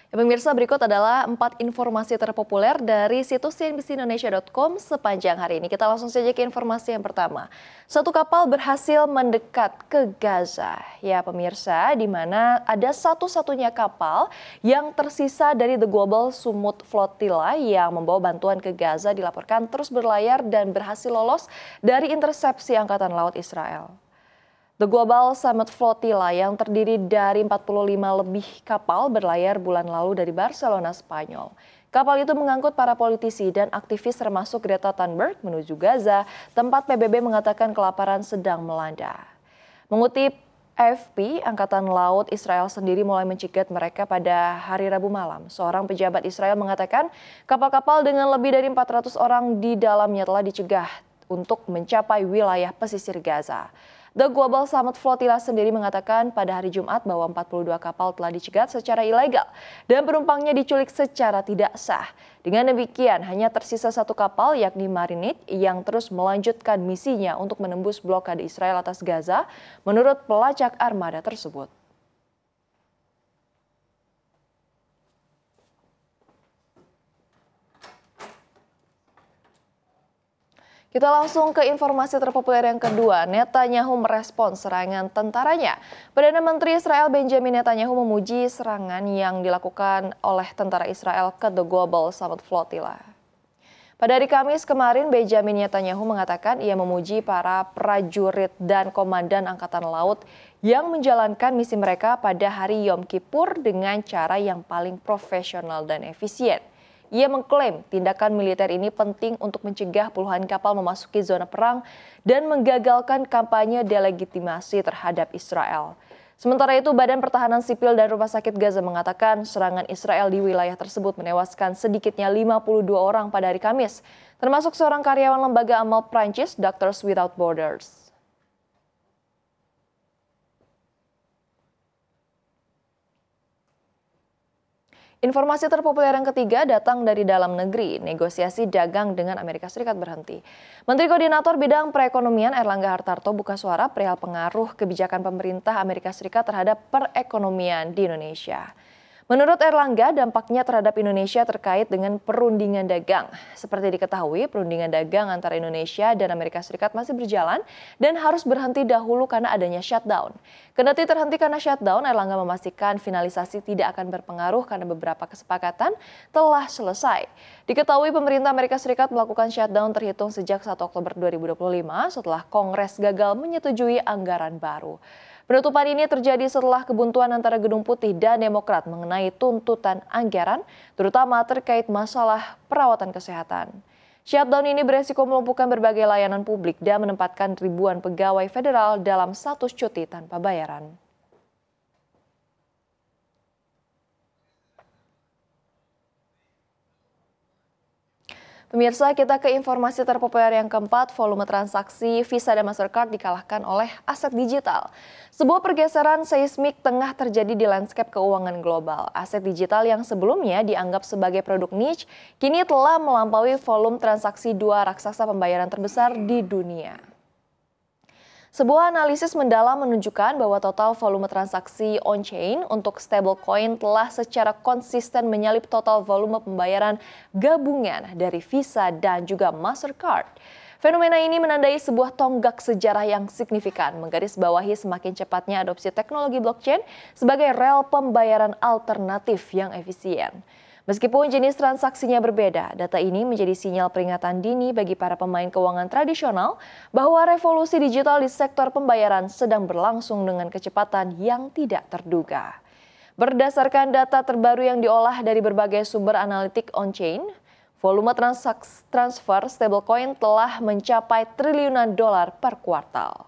Ya, pemirsa, berikut adalah 4 informasi terpopuler dari situs cnbcindonesia.com sepanjang hari ini. Kita langsung saja ke informasi yang pertama. Satu kapal berhasil mendekat ke Gaza. Ya pemirsa, di mana ada satu-satunya kapal yang tersisa dari The Global Sumut Flotilla yang membawa bantuan ke Gaza dilaporkan terus berlayar dan berhasil lolos dari intersepsi Angkatan Laut Israel. The Global Summit Flotilla yang terdiri dari 45 lebih kapal berlayar bulan lalu dari Barcelona, Spanyol. Kapal itu mengangkut para politisi dan aktivis termasuk Greta Thunberg menuju Gaza, tempat PBB mengatakan kelaparan sedang melanda. Mengutip AFP, Angkatan Laut Israel sendiri mulai mencegat mereka pada hari Rabu malam. Seorang pejabat Israel mengatakan kapal-kapal dengan lebih dari 400 orang di dalamnya telah dicegah untuk mencapai wilayah pesisir Gaza. The Global Summit Flotilla sendiri mengatakan pada hari Jumat bahwa 42 kapal telah dicegat secara ilegal dan penumpangnya diculik secara tidak sah. Dengan demikian, hanya tersisa satu kapal yakni Marinade yang terus melanjutkan misinya untuk menembus blokade Israel atas Gaza menurut pelacak armada tersebut. Kita langsung ke informasi terpopuler yang kedua. Netanyahu merespons serangan tentaranya. Perdana Menteri Israel Benjamin Netanyahu memuji serangan yang dilakukan oleh tentara Israel ke The Global Summit Flotilla. Pada hari Kamis kemarin, Benjamin Netanyahu mengatakan ia memuji para prajurit dan komandan Angkatan Laut yang menjalankan misi mereka pada hari Yom Kippur dengan cara yang paling profesional dan efisien. Ia mengklaim tindakan militer ini penting untuk mencegah puluhan kapal memasuki zona perang dan menggagalkan kampanye delegitimasi terhadap Israel. Sementara itu, Badan Pertahanan Sipil dan Rumah Sakit Gaza mengatakan serangan Israel di wilayah tersebut menewaskan sedikitnya 52 orang pada hari Kamis, termasuk seorang karyawan lembaga amal Prancis, Doctors Without Borders. Informasi terpopuler yang ketiga datang dari dalam negeri. Negosiasi dagang dengan Amerika Serikat berhenti. Menteri Koordinator Bidang Perekonomian Erlangga Hartarto buka suara perihal pengaruh kebijakan pemerintah Amerika Serikat terhadap perekonomian di Indonesia. Menurut Erlangga, dampaknya terhadap Indonesia terkait dengan perundingan dagang. Seperti diketahui, perundingan dagang antara Indonesia dan Amerika Serikat masih berjalan dan harus berhenti dahulu karena adanya shutdown. Kendati terhenti karena shutdown, Erlangga memastikan finalisasi tidak akan berpengaruh karena beberapa kesepakatan telah selesai. Diketahui pemerintah Amerika Serikat melakukan shutdown terhitung sejak 1 Oktober 2025 setelah Kongres gagal menyetujui anggaran baru. Penutupan ini terjadi setelah kebuntuan antara Gedung Putih dan Demokrat mengenai tuntutan anggaran, terutama terkait masalah perawatan kesehatan. Shutdown ini beresiko melumpuhkan berbagai layanan publik dan menempatkan ribuan pegawai federal dalam status cuti tanpa bayaran. Pemirsa, kita ke informasi terpopuler yang keempat, volume transaksi Visa dan Mastercard dikalahkan oleh aset digital. Sebuah pergeseran seismik tengah terjadi di landscape keuangan global. Aset digital yang sebelumnya dianggap sebagai produk niche, kini telah melampaui volume transaksi dua raksasa pembayaran terbesar di dunia. Sebuah analisis mendalam menunjukkan bahwa total volume transaksi on-chain untuk stablecoin telah secara konsisten menyalip total volume pembayaran gabungan dari Visa dan juga Mastercard. Fenomena ini menandai sebuah tonggak sejarah yang signifikan, menggarisbawahi semakin cepatnya adopsi teknologi blockchain sebagai rel pembayaran alternatif yang efisien. Meskipun jenis transaksinya berbeda, data ini menjadi sinyal peringatan dini bagi para pemain keuangan tradisional bahwa revolusi digital di sektor pembayaran sedang berlangsung dengan kecepatan yang tidak terduga. Berdasarkan data terbaru yang diolah dari berbagai sumber analitik on-chain, volume transfer stablecoin telah mencapai triliunan dolar per kuartal.